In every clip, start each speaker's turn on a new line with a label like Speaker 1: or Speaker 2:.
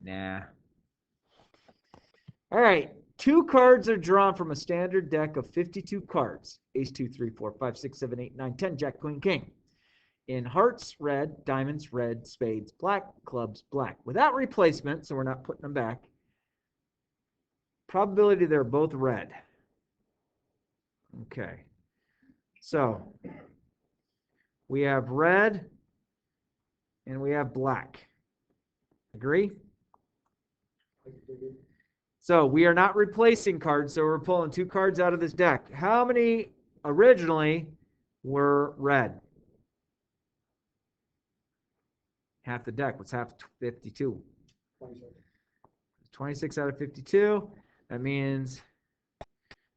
Speaker 1: Nah. All right. 2 cards are drawn from a standard deck of 52 cards. Ace, 2, 3, 4, 5, 6, 7, 8, 9, 10, Jack, Queen, King. In hearts, red, diamonds, red, spades, black, clubs, black. Without replacement, so we're not putting them back. Probability they're both red. Okay. So we have red and we have black. Agree? So we are not replacing cards, so we're pulling 2 cards out of this deck. How many originally were red? Half the deck. What's half 52? 26 out of 52. That means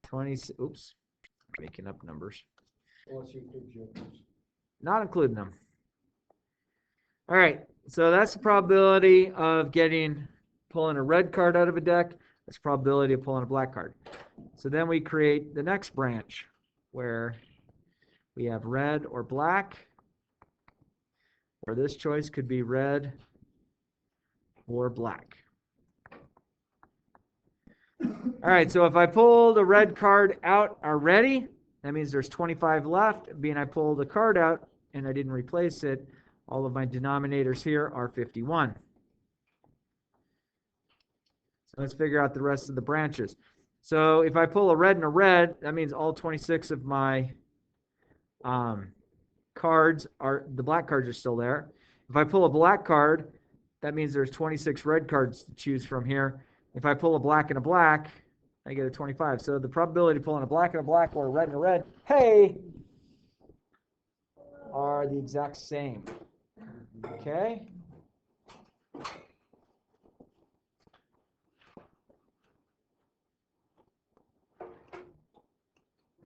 Speaker 1: 20. Oops. Making up numbers. Not including them. All right. So that's the probability of pulling a red card out of a deck. That's the probability of pulling a black card. So then we create the next branch where we have red or black, or this choice could be red or black. All right, so if I pulled a red card out already, that means there's 25 left. Being I pulled a card out and I didn't replace it, all of my denominators here are 51. So let's figure out the rest of the branches. So if I pull a red and a red, that means all 26 of my cards the black cards are still there. If I pull a black card, that means there's 26 red cards to choose from here. If I pull a black and a black, I get a 25. So the probability of pulling a black and a black or a red and a red, hey, are the exact same. Okay?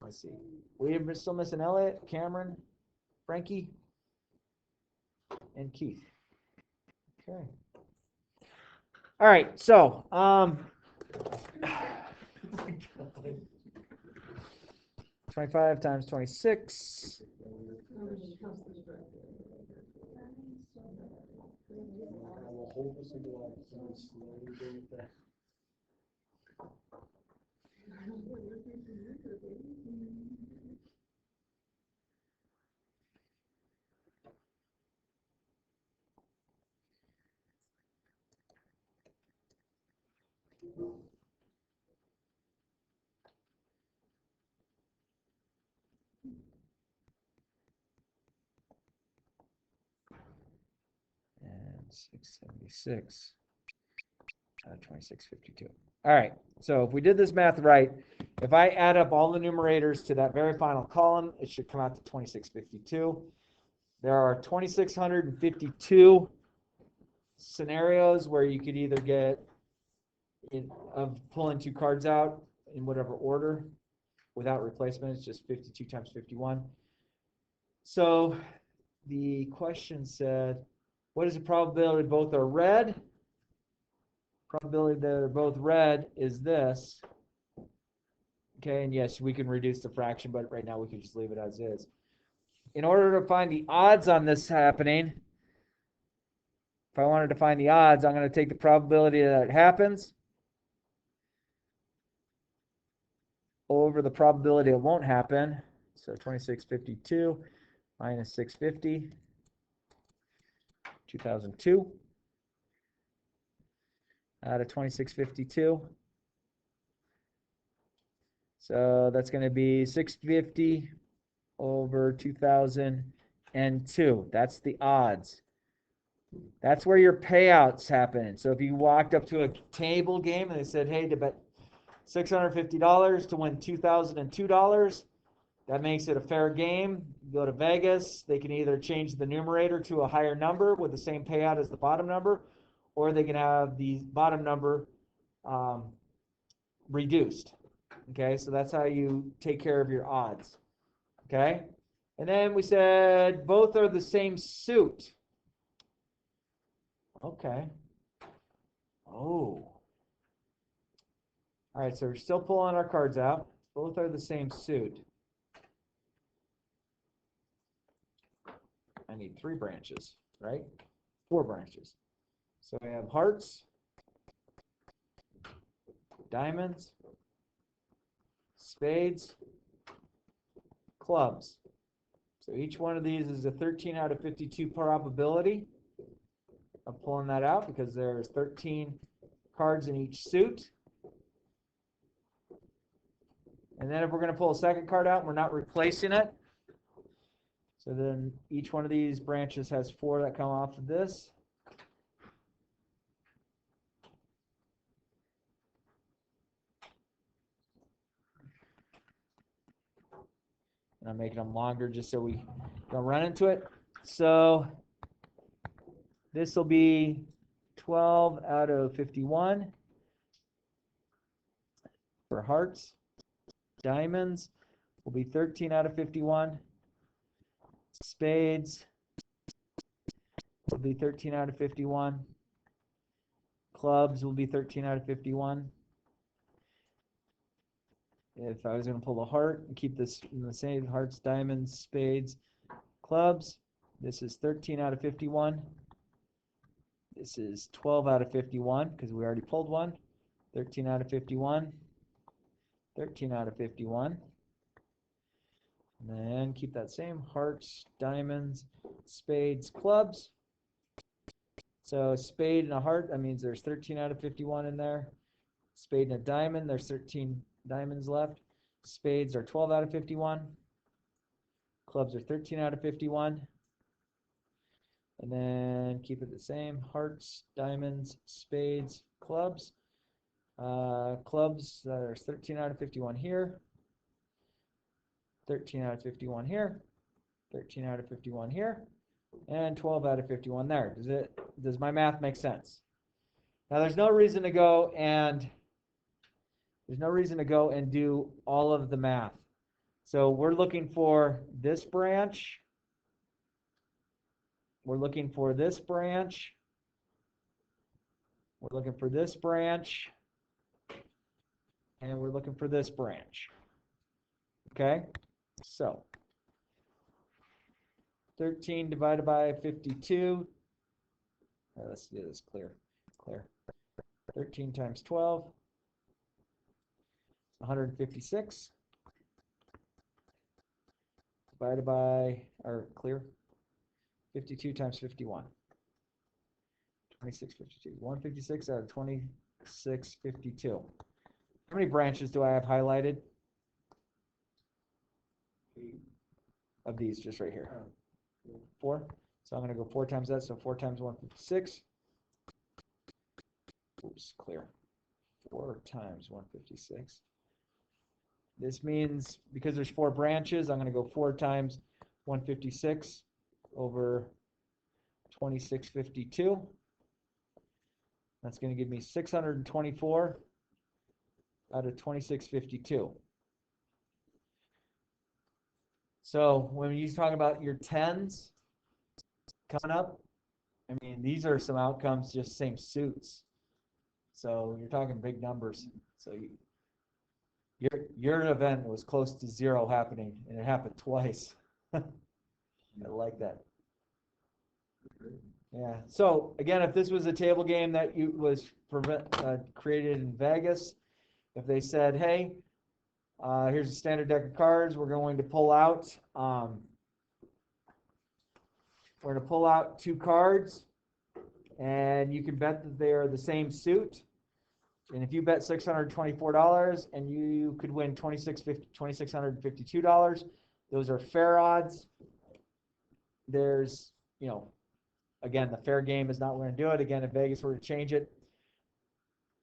Speaker 1: Let's see. We're still missing Elliot, Cameron, Frankie, and Keith. Okay. All right, so 25 times 26. And 676 out of 2652. All right, so if we did this math right, if I add up all the numerators to that very final column, it should come out to 2652. There are 2652 scenarios where you could either get of pulling 2 cards out in whatever order without replacement. It's just 52 times 51. So the question said, what is the probability both are red? Probability that they're both red is this. Okay, and yes, we can reduce the fraction, but right now we can just leave it as is. In order to find the odds on this happening, if I wanted to find the odds, I'm going to take the probability that it happens over the probability it won't happen. So 2652 minus 650, 2002 out of 2652. So that's going to be 650 over 2002. That's the odds. That's where your payouts happen. So if you walked up to a table game and they said, hey, to bet $650 to win $2,002, that makes it a fair game. You go to Vegas, they can either change the numerator to a higher number with the same payout as the bottom number, or they can have the bottom number reduced. Okay, so that's how you take care of your odds. Okay, and then we said both are the same suit. Okay. Oh. All right, so we're still pulling our cards out. Both are the same suit. I need 3 branches, right? 4 branches. So we have hearts, diamonds, spades, clubs. So each one of these is a 13 out of 52 probability of pulling that out because there's 13 cards in each suit. And then if we're going to pull a second card out, we're not replacing it. So then each one of these branches has 4 that come off of this. And I'm making them longer just so we don't run into it. So this will be 12 out of 51 for hearts. Diamonds will be 13 out of 51. Spades will be 13 out of 51. Clubs will be 13 out of 51. If I was going to pull a heart and keep this in the same, hearts, diamonds, spades, clubs, this is 13 out of 51. This is 12 out of 51 because we already pulled one. 13 out of 51. 13 out of 51. And then keep that same, hearts, diamonds, spades, clubs. So spade and a heart, that means there's 13 out of 51 in there. Spade and a diamond, there's 13 diamonds left. Spades are 12 out of 51. Clubs are 13 out of 51. And then keep it the same, hearts, diamonds, spades, clubs. Clubs, there's 13 out of 51 here. 13 out of 51 here. 13 out of 51 here. And 12 out of 51 there. Does my math make sense? Now there's no reason to go and do all of the math. So we're looking for this branch. We're looking for this branch. We're looking for this branch. And we're looking for this branch. Okay? So 13 divided by 52. Let's do this clear. 13 times 12. 156. Divided by, or clear. 52 times 51. 2652. 156 out of 2652. How many branches do I have highlighted? Of these, just right here. 4. So I'm going to go 4 times that. So 4 times 156. Oops, clear. 4 times 156. This means because there's 4 branches, I'm going to go 4 times 156 over 2652. That's going to give me 624 out of 2652. So when you talk about your 10s coming up, I mean, these are some outcomes, just same suits. So you're talking big numbers. So your event was close to 0 happening, and it happened twice. I like that. Yeah. So again, if this was a table game that was created in Vegas, if they said, "Hey, here's a standard deck of cards. We're going to pull out. We're going to pull out 2 cards, and you can bet that they are the same suit. And if you bet $624, and you could win $2,652, those are fair odds. There's, again, the fair game is not going to do it. Again, if Vegas were to change it,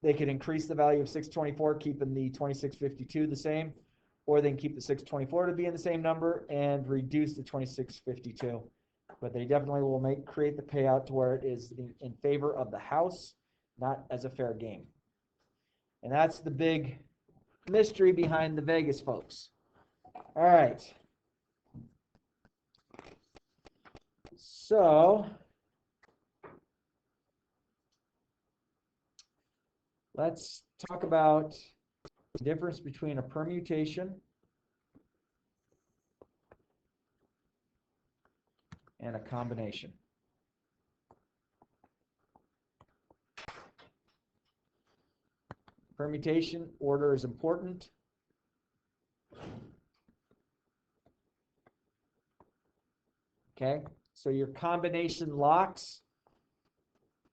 Speaker 1: they could increase the value of 624, keeping the 2652 the same, or they can keep the 624 to be in the same number and reduce the 2652. But they definitely will create the payout to where it is in favor of the house, not as a fair game. And that's the big mystery behind the Vegas folks. All right. So let's talk about the difference between a permutation and a combination. Permutation, order is important. Okay, so your combination locks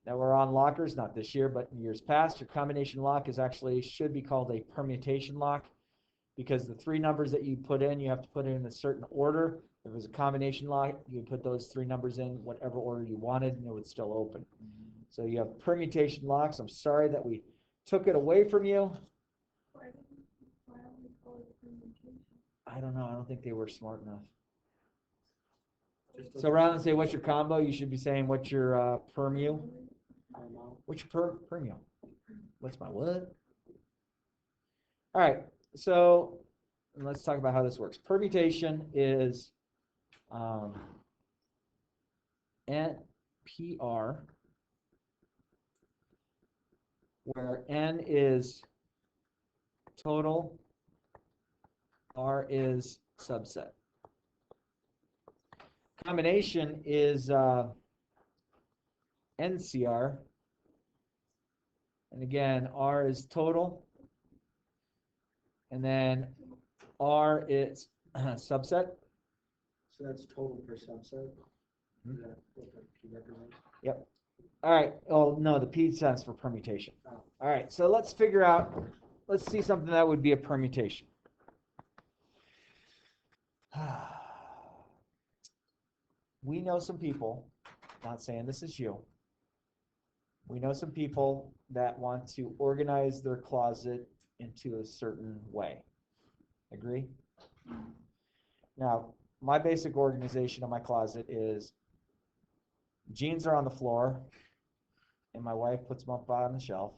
Speaker 1: that were on lockers, not this year, but in years past, your combination lock is actually should be called a permutation lock because the three numbers that you put in, you have to put in a certain order. If it was a combination lock, you would put those three numbers in whatever order you wanted and it would still open. So you have permutation locks. I'm sorry that we took it away from you. I don't know. I don't think they were smart enough. So rather than say what's your combo, you should be saying what's your permu. What's your permu? What's my what? All right. So let's talk about how this works. Permutation is NPR, where N is total, R is subset. Combination is NCR, and again, R is total, and then R is subset.
Speaker 2: So that's total per subset?
Speaker 1: Hmm?
Speaker 2: Is that what the P represents?
Speaker 1: Yep. All right. Oh, no, the P stands for permutation.
Speaker 2: Oh.
Speaker 1: All right, so let's figure out, let's see something that would be a permutation. We know some people, not saying this is you, we know some people that want to organize their closet into a certain way. Agree? Now, my basic organization of my closet is jeans are on the floor, and my wife puts them up on the shelf.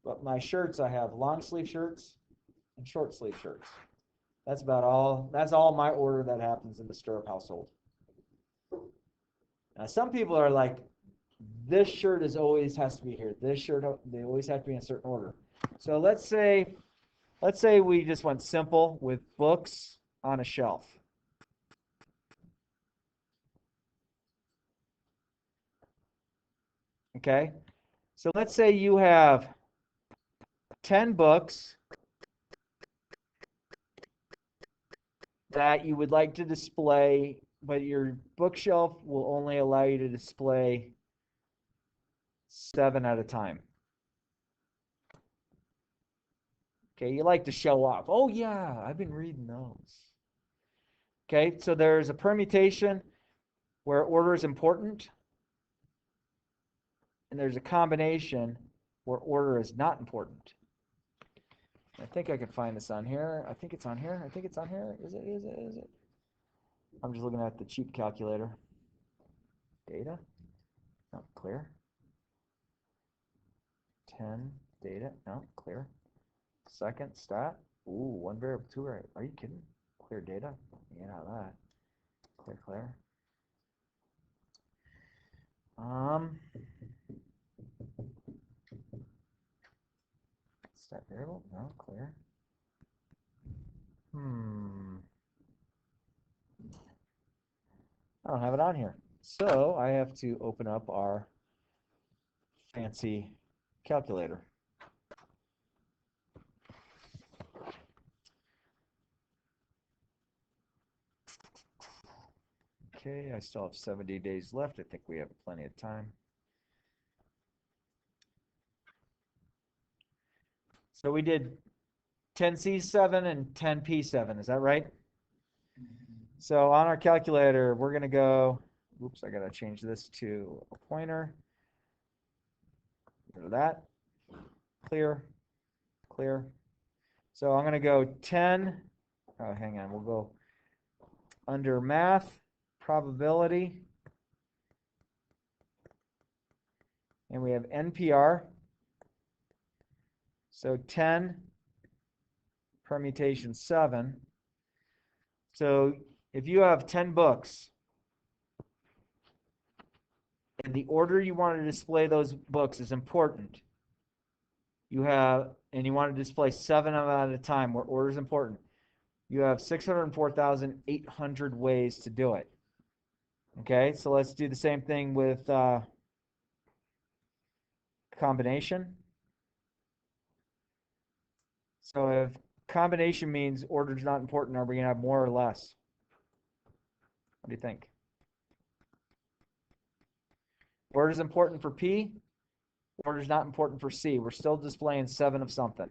Speaker 1: But my shirts, I have long sleeve shirts and short sleeve shirts. That's about all. That's all my order that happens in the Stirrup household. Now, some people are like, this shirt is always has to be here. This shirt, they always have to be in a certain order. So let's say we just went simple with books on a shelf. Okay, so let's say you have 10 books that you would like to display, but your bookshelf will only allow you to display 7 at a time. Okay, you like to show off. Oh yeah, I've been reading those. Okay, so there's a permutation where order is important, and there's a combination where order is not important. I think I can find this on here. I think it's on here. I think it's on here. Is it? Is it? Is it? I'm just looking at the cheap calculator. Data? No, clear. 10 data. No, clear. Second stat. Ooh, one variable, two variable. Are you kidding? Clear data? Yeah, that. Clear, clear. Stat variable? No, clear. I don't have it on here. So I have to open up our fancy calculator. Okay, I still have 70 days left. I think we have plenty of time. So we did 10C7 and 10P7, is that right? So on our calculator, we're going to go, oops, I got to change this to a pointer. Go to that, clear, clear. So I'm going to go 10, oh, hang on, we'll go under math, probability, and we have NPR. So 10 permutation 7. So if you have 10 books and the order you want to display those books is important, you want to display 7 of them at a time where order is important, you have 604,800 ways to do it. Okay, so let's do the same thing with combination. So if combination means order's not important, are we gonna have more or less? What do you think? Order's important for P, order's not important for C. We're still displaying 7 of something.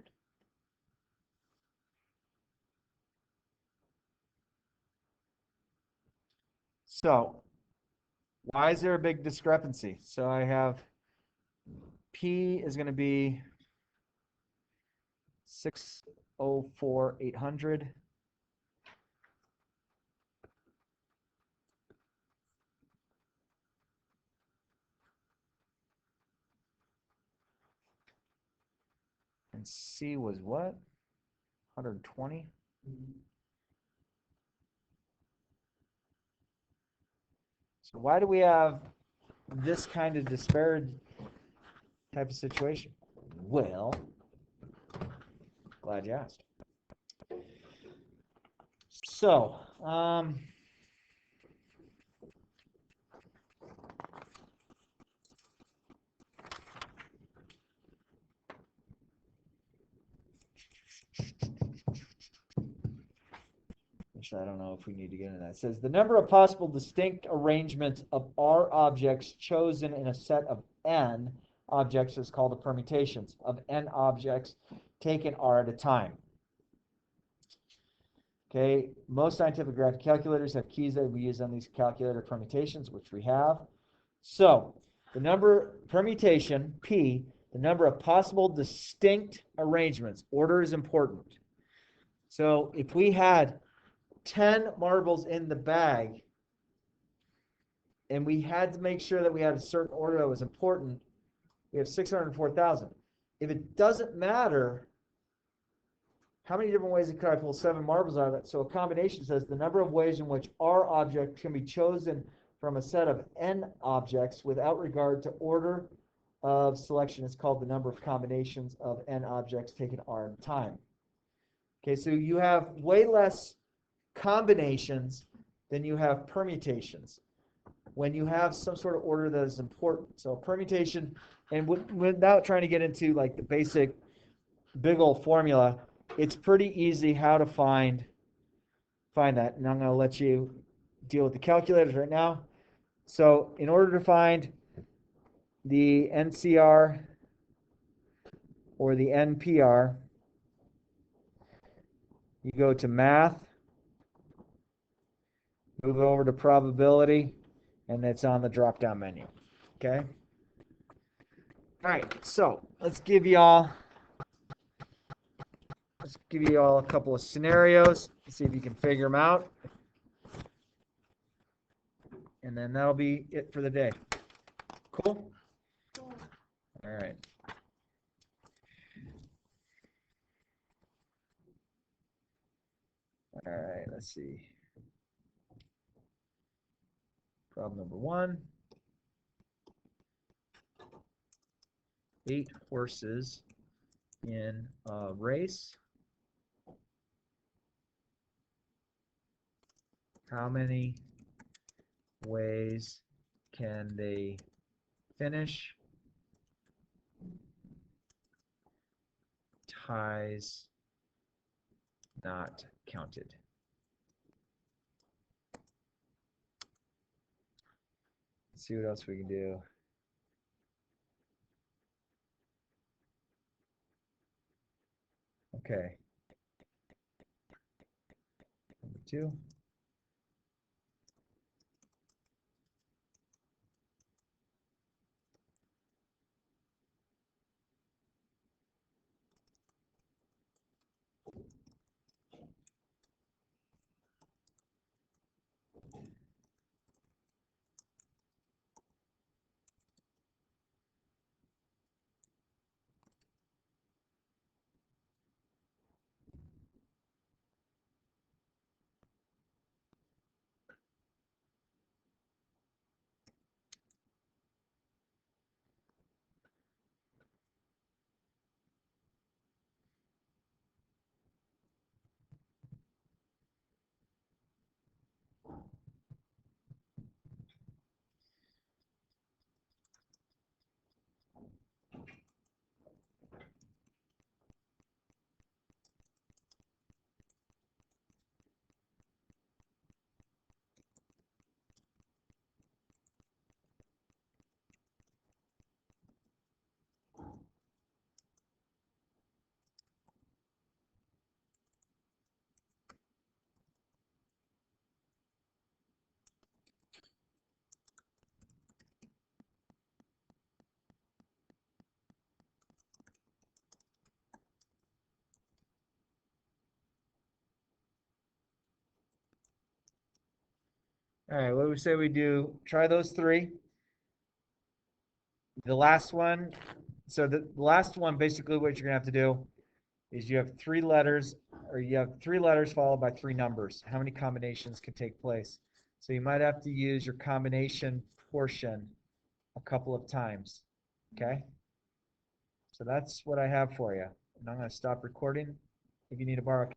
Speaker 1: So why is there a big discrepancy? So I have P is going to be 604,800. And C was what? 120? So why do we have this kind of disparate type of situation? Well, glad you asked. So, actually, I don't know if we need to get into that. It says the number of possible distinct arrangements of R objects chosen in a set of N objects is called the permutations of N objects taken R at a time. Okay, most scientific graphic calculators have keys that we use on these calculator permutations, which we have. So the number permutation, P, the number of possible distinct arrangements, order is important. So if we had 10 marbles in the bag and we had to make sure that we had a certain order that was important, we have 604,000. If it doesn't matter how many different ways could I pull 7 marbles out of it? So a combination says the number of ways in which R object can be chosen from a set of N objects without regard to order of selection is called the number of combinations of N objects taken R in time. Okay, so you have way less combinations than you have permutations when you have some sort of order that is important. So permutation, and without trying to get into like the basic big old formula, it's pretty easy how to find that. And I'm going to let you deal with the calculators right now. So in order to find the NCR or the NPR, you go to math, move over to probability, and it's on the drop-down menu. Okay? All right, so let's give you all a couple of scenarios, see if you can figure them out. And then that'll be it for the day. Cool? All right. All right, let's see. Problem number 1. 8 horses in a race. How many ways can they finish? Ties not counted. Let's see what else we can do. Okay. Number 2. All right, what do we say we do? Try those three. The last one, so the last one, basically what you're gonna have to do is you have three letters, or you have three letters followed by three numbers. How many combinations can take place? So you might have to use your combination portion a couple of times, okay? So that's what I have for you. And I'm gonna stop recording. If you need to borrow